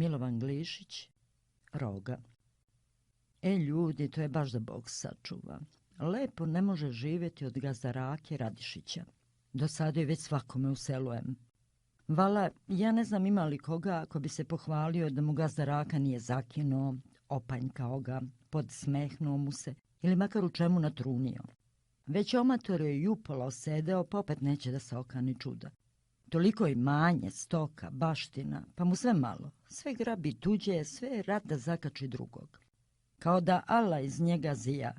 Milovan Glišić, Roga. Ljudi, to je baš da Bog sačuva. Lepo ne može živjeti od Gazdarake Radišića. Do sada je već svakome u selu M. Vala, ja ne znam ima li koga ko bi se pohvalio da mu Gazdaraka nije zakinuo, opanjkao ga, podsmehnuo mu se ili makar u čemu natrunio. Već omator je jupolo osedeo, pa opet neće da se okani čuda. Toliko imanje, stoka, baština, pa mu sve malo. Sve grabi tuđe, sve je rad da zakači drugog. Kao da Allah iz njega zija,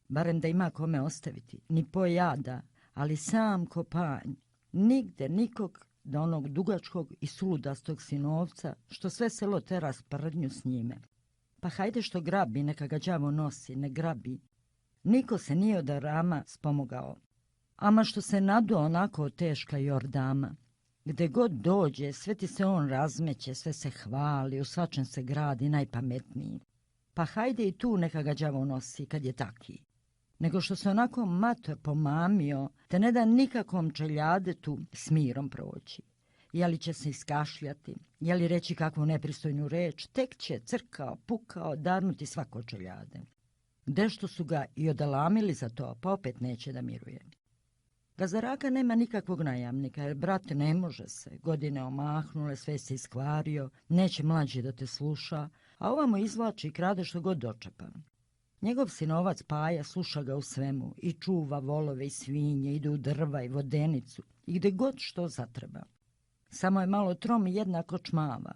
barem da ima kome ostaviti, ni pojada, ali sam ko panj. Nigde nikog do onog dugačkog i suludastog sinovca, što sve selo tera sprdnju s njime. Pa hajde što grabi, neka ga đavo nosi, ne grabi. Niko se nije od Arama spomogao. Ama što se naduo onako teška Jordama. Gde god dođe, sve ti se on razmeće, sve se hvali, u svačem se gradi najpametniji. Pa hajde i tu neka ga đavo nosi kad je taki. Nego što se onako mator pomamio, te ne da nikakvom čeljadetu s mirom proći. Jeli će se iskašljati, jeli reći kakvu nepristojnu reč, tek će crkao, pukao, darnuti svako čeljade. Gdešto su ga i odalamili za to, pa opet neće da miruje. Gazdaraka nema nikakvog najamnika, jer brate ne može se, godine omahnule, sve se iskvario, neće mlađi da te sluša, a ovamo izvlači i krade što god dočepa. Njegov sinovac Paja sluša ga u svemu i čuva volove i svinje, ide u drva i vodenicu i gde god što zatreba. Samo je malo trom i jednako čmava.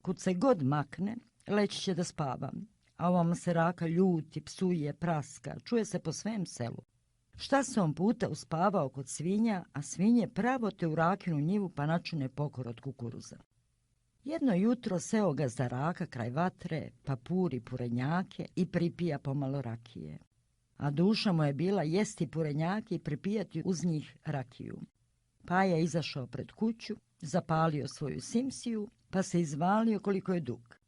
Kud se god makne, leći će da spava, a ovom se Raka ljuti, psuje, praska, čuje se po svem selu. Šta se on puta uspavao kod svinja, a svinje pravo te u Rakinu njivu pa načune pokor od kukuruza. Jedno jutro seo Gazdaraka kraj vatre, pa puri purenjake i pripija pomalo rakije. A duša mu je bila jesti purenjake i pripijati uz njih rakiju. Paja izašao pred kuću, zapalio svoju simsiju, pa se izvalio koliko je dug.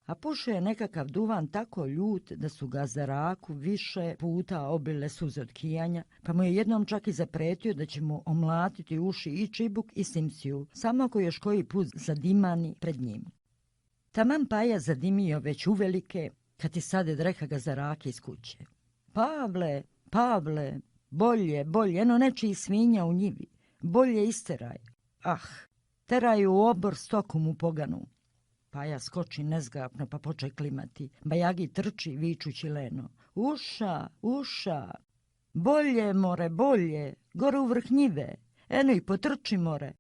A pušio je nekakav duvan tako ljut da su Gazdaraku više puta obile suze od kijanja, pa mu je jednom čak i zapretio da će mu omlatiti uši i čibuk i simsiju, samo ako još koji put zadimani pred njim. Taman Paja zadimio već uvelike, kad ti sade dreka Gazdarake iz kuće. Pavle, Pavle, bolje, eno nečiji svinja u njivi, bolje isteraj. Ah, teraju u obor stoku mu poganu. Paja skoči nezgrapno pa poče klimati. Bajagi trči vičući leno. Uša, uša, bolje more, bolje, gore u vrh njive, eno i potrči more.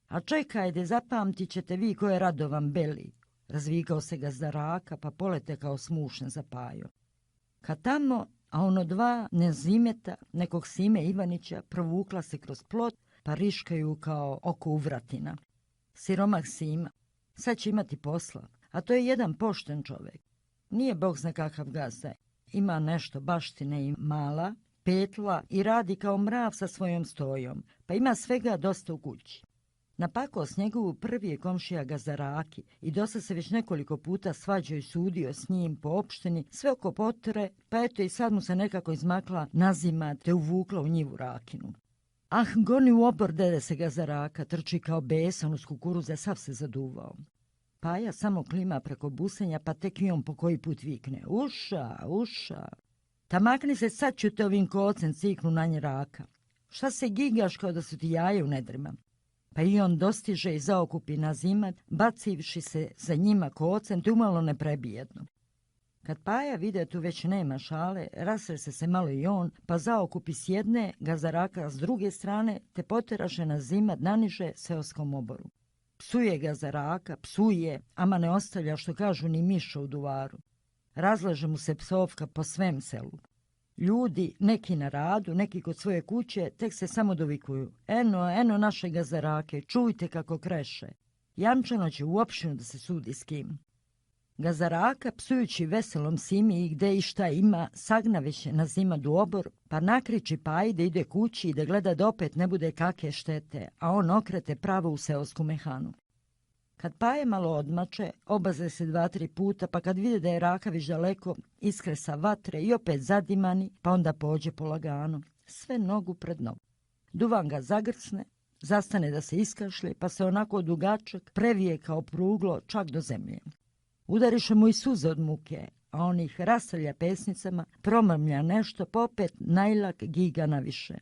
A čekajde, zapamtit ćete vi ko je Radovan Beli. Razvikao se Gazdaraka pa polete kao smušen za Pajo. Kad tamo, a ono dva nezimeta, nekog Sime Ivanića, provukla se kroz plot pa riškaju kao oko uvratina. Siromah Sima. Sad će imati posla, a to je jedan pošten čovjek. Nije Bog zna kakav gazda. Ima nešto baštine i mala, petla i radi kao mrav sa svojom stojom, pa ima svega dosta u kući. Napako s njegovu prvi je komšija Gazdaraki i dosta se već nekoliko puta svađao i sudio s njim po opštini, sve oko potre, pa eto i sad mu se nekako izmakla Nazima te uvukla u njivu Rakinu. Ah, goni u obor, dede se Gazdaraka, trči kao besan uz kukuruze, sav se zaduvao. Paja samo klima preko busenja, pa tek i on po koji put vikne. Uša, uša. Ta makni se, sad ću te ovim kocem ciknu na nje Raka. Šta se gigaš kao da su ti jaje u nedrima? Pa i on dostiže i zaokupi Nazimat, bacivši se za njima kocem, te umalo ne prebijedno. Kad Paja vide tu već nema šale, rasrese se malo i on, pa zaokupi s jedne, Gazdaraka s druge strane, te poteraše Nazimat naniže seoskom oboru. Psuje Gazdaraka, psuje, ama ne ostavlja što kažu ni miša u duvaru. Razlaže mu se psovka po svem selu. Ljudi, neki na radu, neki kod svoje kuće, tek se samo dovikuju. Eno naše Gazdarake, čujte kako kreše. Jančano će u opštinu da se sudi s kim. Gazdaraka, psujući veselom Simi i gde i šta ima, sagnaveće Nazimat u obor, pa nakriči Paji da ide kući i da gleda da opet ne bude kake štete, a on okrete pravo u seosku mehanu. Kad Paje malo odmače, obaze se 2-3 puta, pa kad vide da je Raka već daleko, iskresa vatre i opet zadimani, pa onda pođe polagano, sve nogu pred nogu. Duvan ga zagrcne, zastane da se iskašlje, pa se onako dugačak previje kao pruglo čak do zemlje. Udariše mu i suze od muke, a on ih rastavlja pesnicama, promrmlja nešto, pa opet najlak giga naviše.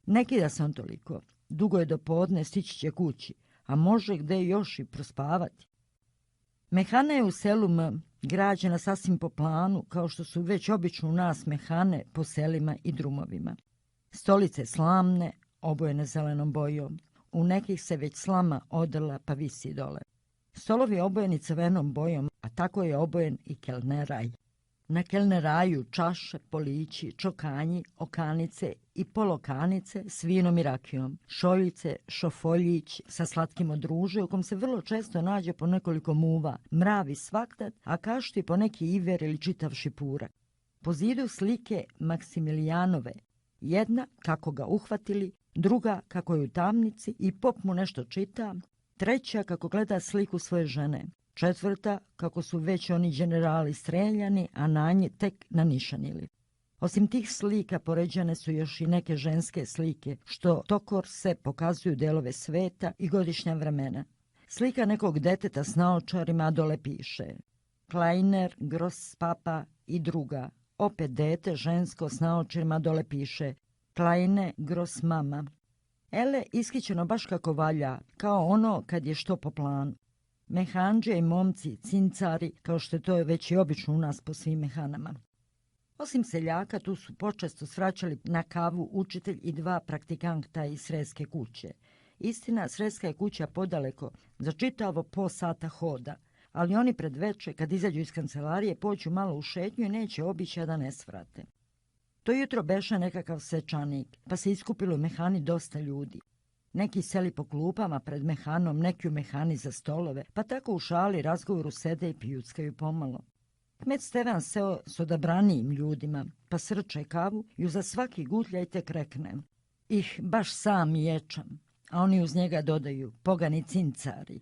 Ne kida se on toliko, dugo je do podne, stići će kući, a može gde još i prospavati. Mehana je u selu M građena sasvim po planu, kao što su već obično u nas mehane po selima i drumovima. Stolice slamne, obojene zelenom bojom, u nekih se već slama odrla pa visi dole. Stolovi obojeni crvenom bojom, a tako je obojen i kelneraj. Na kelneraju čaše, polići, čokanji, okanice i polokanice s vinom i rakijom, šoljice, šofoljić sa slatkim od ruže, u kom se vrlo često nađe po nekoliko muva, mravi svakdat, a kašti po neki iver ili čitav šipurak. Po zidu slike Maksimilijanove, jedna kako ga uhvatili, druga kako je u tamnici i pop mu nešto čita, treća kako gleda sliku svoje žene, četvrta kako su već oni generali streljani, a na nje tek nanišanili. Osim tih slika poređane su još i neke ženske slike, što tokor se pokazuju delove sveta i godišnja vremena. Slika nekog deteta s naočarima, a dole piše Kleiner, Gross Papa i druga. Opet dete žensko s naočarima, dole piše Kleine, Gross Mama. Ele iskićeno baš kako valja, kao ono kad je što po planu. Mehanđe i momci, cincari, kao što je to već i obično u nas po svim mehanama. Osim seljaka, tu su počesto svraćali na kavu učitelj i dva praktikanta iz Sreske kuće. Istina, Sreska je kuća podaleko, za čitavo po sata hoda, ali oni pred veče, kad izađu iz kancelarije, pođu malo u šetnju i neće obići da ne svrate. To jutro beše nekakav svečanik, pa se iskupilo u mehani dosta ljudi. Neki seli po klupama pred mehanom, neki u mehani za stolove, pa tako u šali razgovoru sede i pijuckaju pomalo. Kmet Stevan seo s odabranijim ljudima, pa srče kavu i uza svaki gutljaj tek rekne ih baš sam ječam, a oni uz njega dodaju pogani cincari.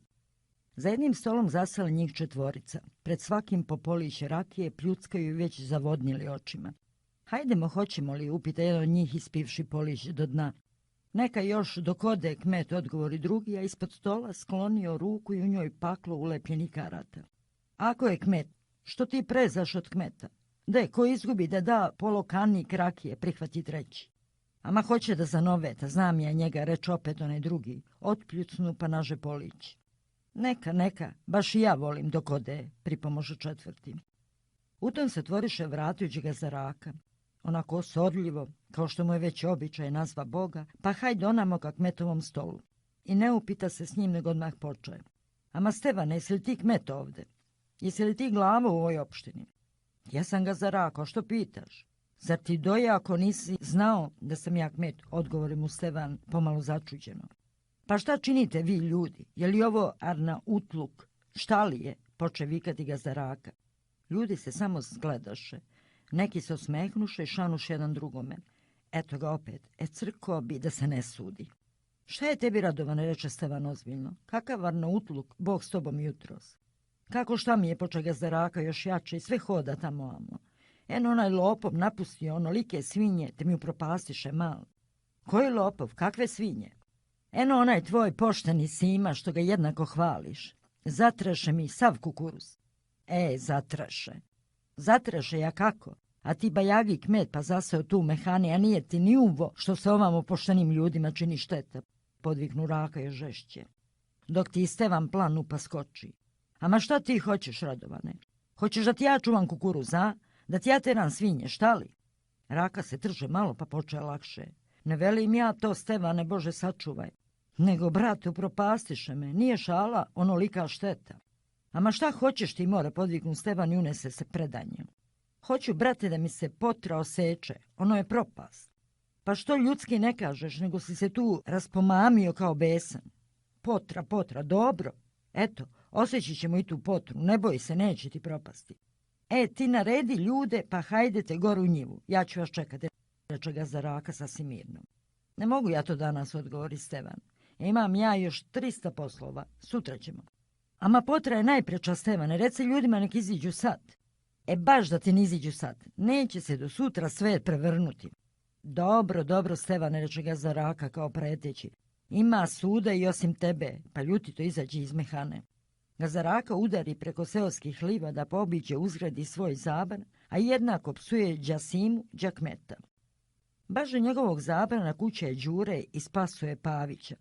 Za jednim stolom zaseli njih četvorica, pred svakim po poliće rakije pljuckaju i već zavodnili očima. Hajdemo, hoćemo li, upita jedan od njih ispivši polić do dna. Neka još dok ode kmet, odgovori drugi, a ispod stola sklonio ruku i u njoj paklo ulepljeni karata. Ako je kmet, što ti prezaš od kmeta? De, ko izgubi da da polokanik rakije, prihvati treći. Ama hoće da zanoveta, znam ja njega, reč opet onaj drugi, otpljucnu pa naže polić. Neka, baš i ja volim dok ode, pripomože četvrti. U tom se otvoriše vratujući ga za raka. Onako osorljivo, kao što mu je već običaj nazva Boga, pa hajde onamo ka kmetovom stolu. I ne upita se s njim, nego odmah počeje. Ama Stevane, jesi li ti kmet ovde? Jesi li ti glava u ovoj opštini? Ja sam ga zarakao, što pitaš? Zar ti doja ako nisi znao da sam ja kmet, odgovori mu Stevan pomalo začuđeno. Pa šta činite vi ljudi? Je li ovo Arnautluk? Šta li je? Poče vikati ga zaraka. Ljudi se samo zgledaše. Neki se osmehnuše i šanuše jedan drugome. Eto ga opet, crko bi da se ne sudi. Šta je tebi, Radovane, reče Stevan ozbiljno. Kakav Arnautluk, Bog s tobom jutros. Kako šta mi je, poče ga zaraka još jače i sve hoda tamo amo. Eno onaj lopov napustio onolike svinje, te mi upropastiše mal. Koji lopov, kakve svinje? Eno onaj tvoj pošteni Sima, što ga jednako hvališ. Zatreše mi sav kukuruz. Zatreše. Zatreše, ja kako? A ti bajagi kmet pa zaseo tu mehani, a nije ti ni uvo što se ovamo poštenim ljudima čini šteta, podviknu Raka još žešće. Dok ti Stevan plan upa skoči. Ama šta ti hoćeš, Radovane? Hoćeš da ti ja čuvam kukuruz, a? Da ti ja teram svinje, šta li? Raka se trže malo pa počeo lakše. Ne velim ja to, Stevane, Bože sačuvaj. Nego, brate, upropastiše me, nije šala onolika šteta. Ama šta hoćeš ti, more, podviknu Stevan i unese se predanjem. Hoću, brate, da mi se potra oseče, ono je propast. Pa što ljudski ne kažeš, nego si se tu raspomamio kao besan. Potra, dobro. Eto, osjećit ćemo i tu potru, ne boj se, neće ti propasti. Ti naredi ljude, pa hajdete gor u njivu, ja ću vas čekati, reče ga Zaraka sasvim mirno. Ne mogu ja to danas, odgovori Stevan. Imam ja još 300 poslova, sutra ćemo. Ama potra je najpreča, Stevane, reci ljudima nek iziđu sad. Baš da ti ne iziđu sad, neće se do sutra sve prevrnuti. Dobro, Stevane, reče ga Zaraka kao preteći. Ima suda i osim tebe, pa ljutito izađi iz mehane. Gazaraka udari preko seoskih livada pa obiđe uzgradi svoj zabar, a jednako psuje Đasimu Đakmeta. Baže njegovog zabrana kuće je Đure i spasuje Pavića.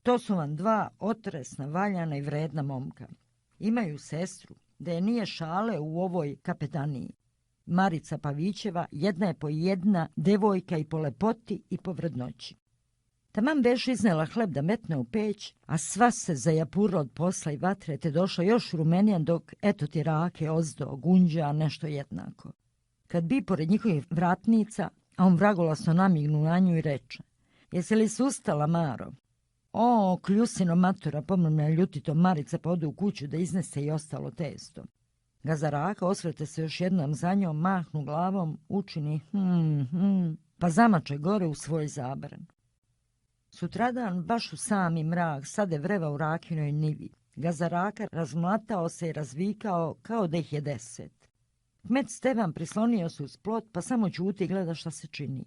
To su vam dva otresna, valjana i vredna momka. Imaju sestru, da je nije šale u ovoj kapetaniji. Marica Pavićeva jedna je po jedna devojka i po lepoti i po vrednoći. Taman beš iznela hleb da metne u peć, a sva se zajapurla od posla i vatre, te došla još rumenijan dok eto ti rake, ozdo, gunđa, nešto jednako. Kad bi pored njihovih vratnica, a on vragolasno namignu na nju i reče: "Jesi li se ustala, Maro?" "O, kljusino matora," pomrmlja ljutito Marica, pa ode u kuću da iznese i ostalo testo. Gazaraka osvrte se još jednom za njom, mahnu glavom, učini pa zamače gore u svoj zabran. Sutradan, baš u sami mrak, sade vreva u rakinoj nivi. Gazaraka razmlatao se i razvikao kao da ih je 10. Kmet Stevan prislonio se uz plot, pa samo ćuti i gleda šta se čini.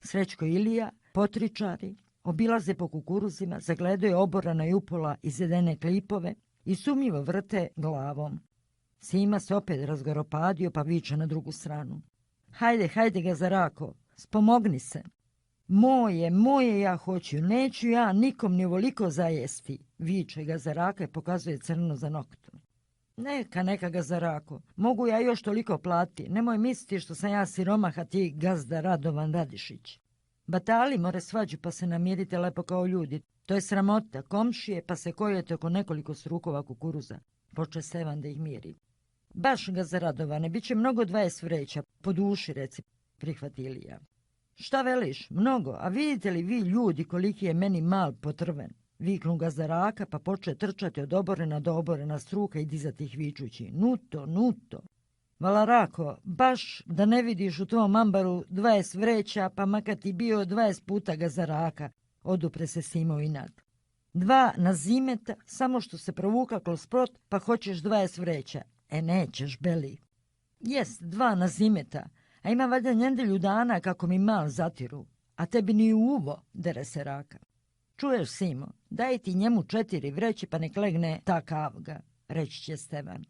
Srećko Ilija, potričari, obilaze po kukuruzima, zagledaju oborano i upola izjedene klipove i sumnjivo vrte glavom. Sima se opet razgoropadio pa viče na drugu stranu: "Hajde, hajde Gazarako, spomogni se." Moje ja hoću, neću ja nikom ni ovoliko zajesti," viče Gazaraka i pokazuje crno za noktom. Neka Gazarako, mogu ja još toliko plati, nemoj misliti što sam ja siromah, a ti gazda Radovan Radišić. Batali more svađu pa se namirite lepo kao ljudi, to je sramota, komšije pa se kojete oko nekoliko strukova kukuruza, poče Stevan da ih miri. "Baš Gazaradovane, bit će mnogo 20 vreća, po duši reci," prihvati Ilija. "Šta veliš, mnogo, a vidite li vi ljudi koliki je meni mal potrven?" Viknu Gazaraka pa poče trčati od oborena do oborena struka i dizati ih vičući: "Nuto! Valarako, baš da ne vidiš u tvom ambaru 20 vreća, pa makar ti bio 20 puta Gazaraka," odupre se Simo inat. "Dva na zimeta, samo što se provuka kroz plot, pa hoćeš 20 vreća. Nećeš, beli." "Jest, 2 na zimeta, a ima valjda njendelju dana kako mi mal zatiru, a tebi ni u uvo," dere se Raka. "Čuješ, Simo, daj ti njemu 4 vreće pa nek legne ta kavga," reći će Stevan.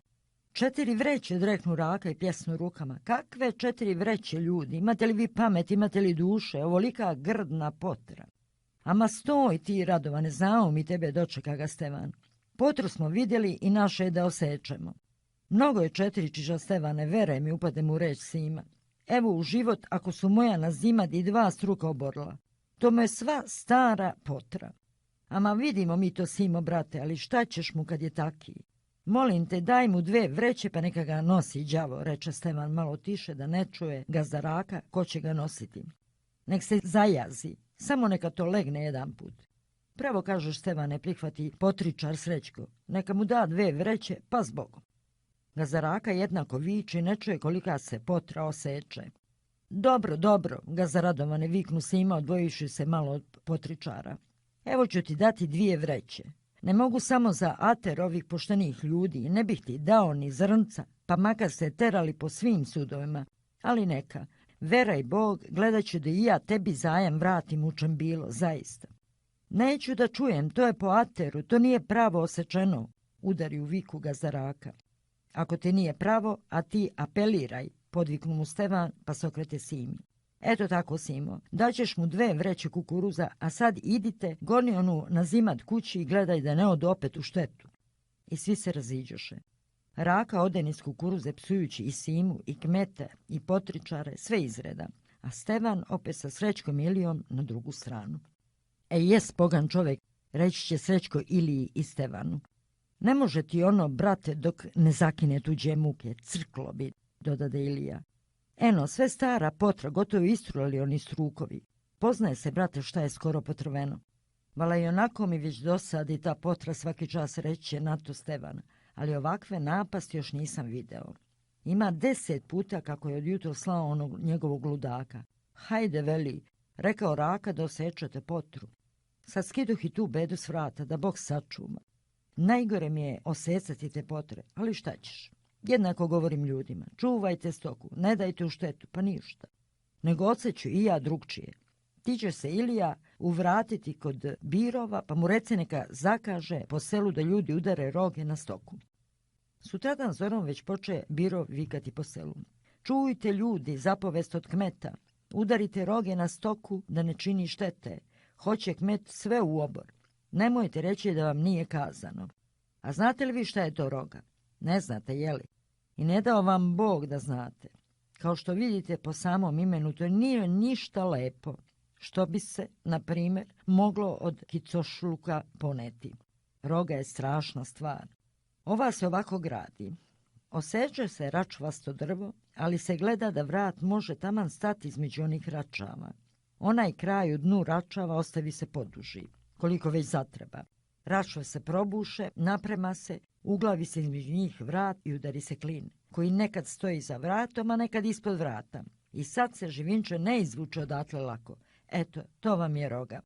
"4 vreće," odreknu Raka i pjesnu rukama. "Kakve 4 vreće, ljudi? Imate li vi pamet, imate li duše? Ovolika grdna potra." "Ama stoj ti, Radovane, znao mi tebe," dočeka ga Stevan. "Potru smo vidjeli i naše je da osečemo." "Mnogo je 4, čiža Stevane, vere mi," upade mu reč Sima. "Evo u život, ako su moja na zimad i 2 struka oborila. To mu je sva stara potra." "Ama vidimo mi to, Simo, brate, ali šta ćeš mu kad je taki? Molim te, daj mu 2 vreće pa neka ga nosi đavo," reče Stevan malo tiše da ne čuje Gazaraka ko će ga nositi. "Nek se zajazi, samo neka to legne jedan put." "Pravo kažeš, Stevane," prihvati potričar Srećko. "Neka mu da 2 vreće, pa zbogom." Gazaraka jednako viče i ne čuje kolika se potra oseče. Dobro, Gazaradovane, viknu Sima odvojiši se malo od potričara. "Evo ću ti dati 2 vreće. Ne mogu samo za ater ovih poštenih ljudi, ne bih ti dao ni zrnca, pa makar se terali po svim sudovima, ali neka. Veraj Bog, gledat ću da i ja tebi zajam vratim u čem bilo, zaista." "Neću da čujem, to je po ateru, to nije pravo osečeno," udari u viku Gazaraka. "Ako ti nije pravo, a ti apeliraj," podviknu mu Stevan pa se okrete Simi. "Eto tako, Simo, daćeš mu 2 vreće kukuruza, a sad idite, goni onu na zimad kući i gledaj da ne ode opet u štetu." I svi se raziđoše. Raka ode niz kukuruze psujući i Simu, i kmete, i potričare, sve izreda, a Stevan opet sa Srećkom Ilijom na drugu stranu. Jes pogan čovjek, reći će Srećko Iliji i Stevanu. "Ne može ti ono, brate, dok ne zakine tuđe muke, crklo bi," dodade Ilija. "Eno, sve stara potra, gotovo istrulali oni strukovi. Poznaje se, brate, šta je skoro potrveno." "Vala i onako mi već dosadi ta potra svaki čas," reće na to Stevan, "ali ovakve napasti još nisam video. Ima 10 puta kako je od jutro slao onog njegovog ludaka. Hajde, veli, rekao Raka da osečete potru. Sad skiduh i tu bedu s vrata, da Bog sačuma. Najgore mi je osecati te potre, ali šta ćeš? Jednako govorim ljudima, čuvajte stoku, ne dajte u štetu, pa ništa. Nego odseću i ja drugčije. Ti će se Ilija uvratiti kod Birova, pa mu reci neka zakaže po selu da ljudi udare roge na stoku. Sutradan zorom već poče biro vikati po selu. Čujte ljudi, zapovest od kmeta. Udarite roge na stoku da ne čini štete. Hoće kmet sve u obor. Nemojte reći da vam nije kazano. A znate li vi šta je to roga? Ne znate, jeli? I ne dao vam Bog da znate. Kao što vidite po samom imenu, to nije ništa lepo, što bi se, na primjer, moglo od kicošluka poneti. Roga je strašna stvar. Ova se ovako gradi. Oseče se račvasto drvo, ali se gleda da vrat može taman stati između onih račava. Onaj kraj u dnu račava ostavi se poduži, koliko već zatreba. Račve se probuše, naprema se, uglavi se između njih vrat i udari se klin, koji nekad stoji za vratom, a nekad ispod vrata. I sad se živinče ne izvuče odatle lako. Eto, to vam je roga.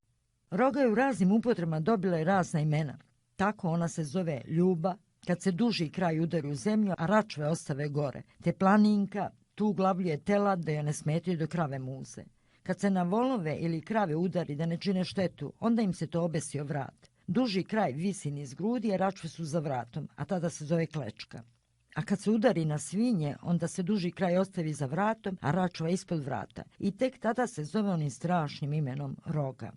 Roga je u raznim upotrebama dobila i razna imena. Tako ona se zove ljuba, kad se duži kraj udari u zemlju, a račve ostave gore, te planinka, tu uglavljuje telad da joj ne smetaju do krave muze. Kad se na volove ili krave udari da ne čine štetu, onda im se to obesi o vrat. Duži kraj visi niz grudi, a račve su za vratom, a tada se zove klečka. A kad se udari na svinje, onda se duži kraj ostavi za vratom, a račva ispod vrata. I tek tada se zove onim strašnim imenom roga.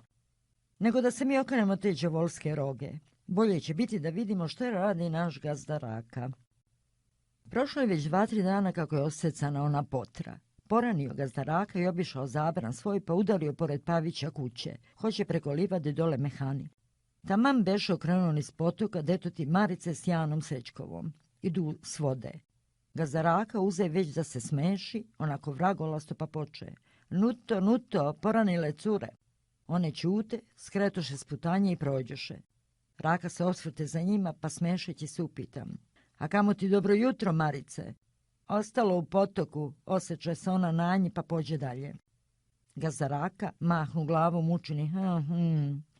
Nego da se mi okrenemo te đavolske roge. Bolje će biti da vidimo što radi naš gazda Raka. Prošlo je već 2-3 dana kako je osecana ona potra. Poranio gazda Raka i obišao zabran svoj, pa udario pored Pavića kuće. Hoće preko livade dole mehani. Taman beše okrenuo niz potoka, deto ti Marice s Janom Srećkovom. Idu s vode. Gazda Raka uze već da se smeši, onako vragolasto pa poče. Nuto, nuto, poranile cure. One ćute, skretoše s putanje i prođoše. Raka se osvrte za njima, pa smešeći se upitam. A kamo ti dobro jutro, Marice? Ostalo u potoku, oseče se ona na nji, pa pođe dalje. Gazda Raka mahnu glavom, učini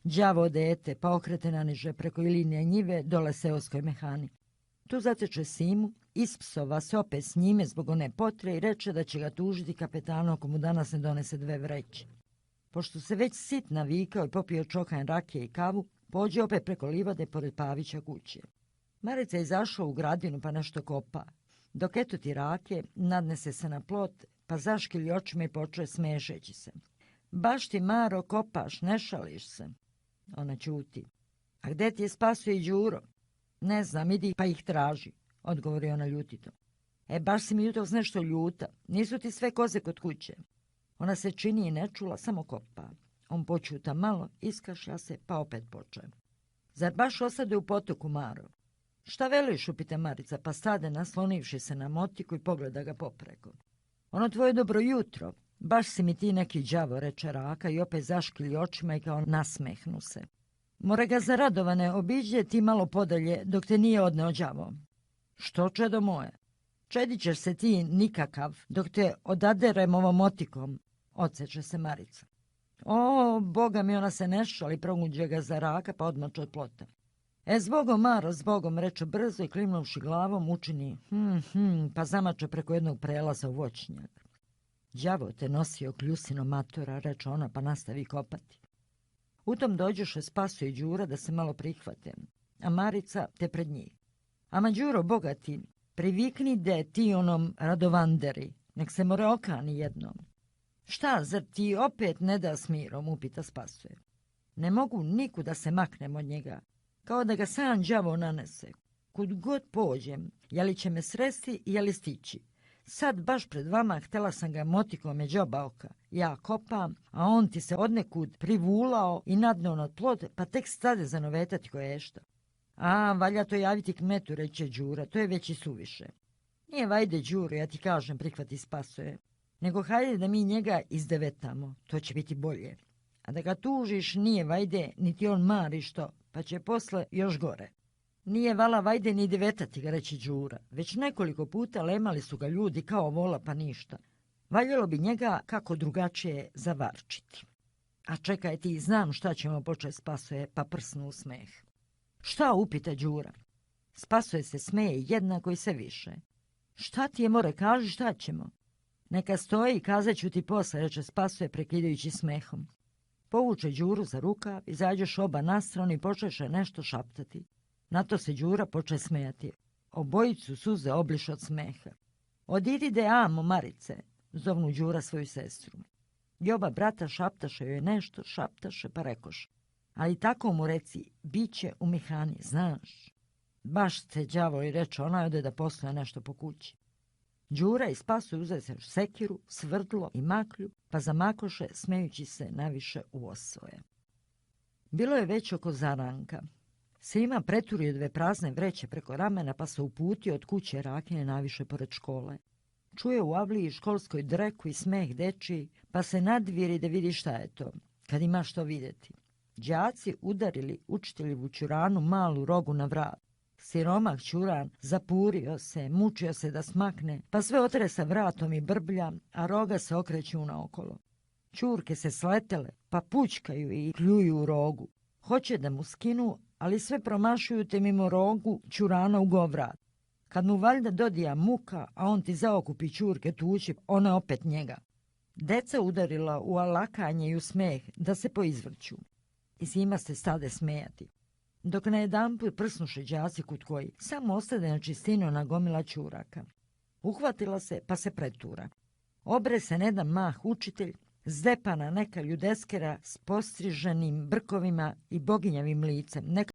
đavo dete, pa okrete naniže preko linije njive dole seoskoj mehani. Tu zateče Simu, ispsova se opet s njime zbog one potre i reče da će ga tužiti kapetanu ako mu danas ne donese 2 vreće. Pošto se već sit navikao i popio čokan rakije i kavu, pođe opet preko livade pored Pavića kuće. Marica je izašao u gradinu pa nešto kopa. Dok eto ti Rake, nadnese se na plot, pa zaškilji očima i počuje smešeći se. Baš ti, Maro, kopaš, ne šališ se. Ona ćuti. A gde ti je Spaso i Đuro? Ne znam, idi pa ih traži, odgovori ona ljutito. Baš si mi jutros nešto ljuta, nisu ti sve koze kod kuće. Ona se čini i ne čula, samo kopa. On počuta malo, iskašlja se, pa opet poče. Zar baš osade u potoku, Maro? Šta veliš, upita Marica, pa stade naslonivši se na motiku i pogleda ga popreko. Ono tvoje dobro jutro, baš si mi ti neki đavo, reče Raka i opet zaškilji očima i kao nasmehnu se. More ga za Radovane obiđe ti malo podalje dok te nije odneo đavo. Što, čedo moje? Čedit ćeš se ti nikakav dok te odaderem ovom motikom, odseče se Marica. O, Boga mi, ona se ne šali, proguđe ga za Raka pa odmače od plota. Zbogom, Maro, zbogom, reče brzo i klimnuvši glavom učini pa zamače preko jednog prelaza u voćnjak. Đavo te nosio kljusino matora, reče ona, pa nastavi kopati. U tom dođoše Spaso i Đura da se malo prihvate, a Marica te pred njih. Ama Đuro, bogati, privikni de ti onom Radovanderi, nek se more okani jednom. Šta, zar ti opet ne da s mirom, upita Spasoje. Ne mogu niku da se maknem od njega, kao da ga sam đavo nanese. Kud god pođem, jeli će me sresti i jeli stići. Sad baš pred vama htjela sam ga motikom među oba oka. Ja kopam, a on ti se odnekud privulao i nadneo nad plot, pa tek stade zanovetati koješta. A, valja to javiti kmetu, reče Đura, to je već i suviše. Nije vajde, Đuro, ja ti kažem, prihvati Spasoje. Nego hajde da mi njega izdevetamo, to će biti bolje. A da ga tužiš nije vajde, niti on mari što, pa će posle još gore. Nije vala vajde ni devetati ga, reći Đura. Već nekoliko puta lemali su ga ljudi kao vola, pa ništa. Valjalo bi njega kako drugačije zavarčiti. A čekaj ti, znam šta ćemo, početi Spasoje, pa prsnu u smeh. Šta, upita Đura? Spasoje se smeje jednako i sve više. Šta ti je, more, kaži šta ćemo? Neka stoji i kazat ću ti posle, reče Spasoje prekidajući smehom. Povuče Đuru za rukav, izađeš oba na stranu i počeše nešto šaptati. Na to se Đura poče smejati. Obojicu suze obliš od smeha. Odidi de amo, Marice, zovnu Đura svoju sestru. I oba brata šaptaše joj nešto, šaptaše pa rekoš. Ali tako mu reci, bit će u Mihani, znaš. Baš se đavo i reče, ona ode da posluje nešto po kući. Đura i Spaso uze se sekiru, svrdlo i maklju, pa zamakoše, smejući se naviše u osvoje. Bilo je već oko zaranka. Sima preturio 2 prazne vreće preko ramena, pa se uputio od kuće Rakine naviše pored škole. Čuje u avliji školskoj dreku i smeh dečiji, pa se nadviri da vidi šta je to, kad ima što vidjeti. Đaci udarili učiteljevu Ćuranu malu rogu na vrat. Siromah Ćuran zapurio se, mučio se da smakne, pa sve otresa vratom i brblja, a roga se okreće unaokolo. Ćurke se sletele, pa pućkaju i kljuju u rogu. Hoće da mu skinu, ali sve promašuju te mimo rogu Ćurana u govrat. Kad mu valjda dodija muka, a on ti zaokupi Ćurke tući, ona opet njega. Deca udarila u alakanje i u smeh da se poizvrću. I Sima se stade smejati. Dok na jedanput prsnuše đaci kut koji samo ostade na čistinu na gomila ćuraka. Uhvatila se pa se pretura. Obre se nedan mah učitelj, zdepana neka ljudeskera s postriženim brkovima i boginjavim licem, neka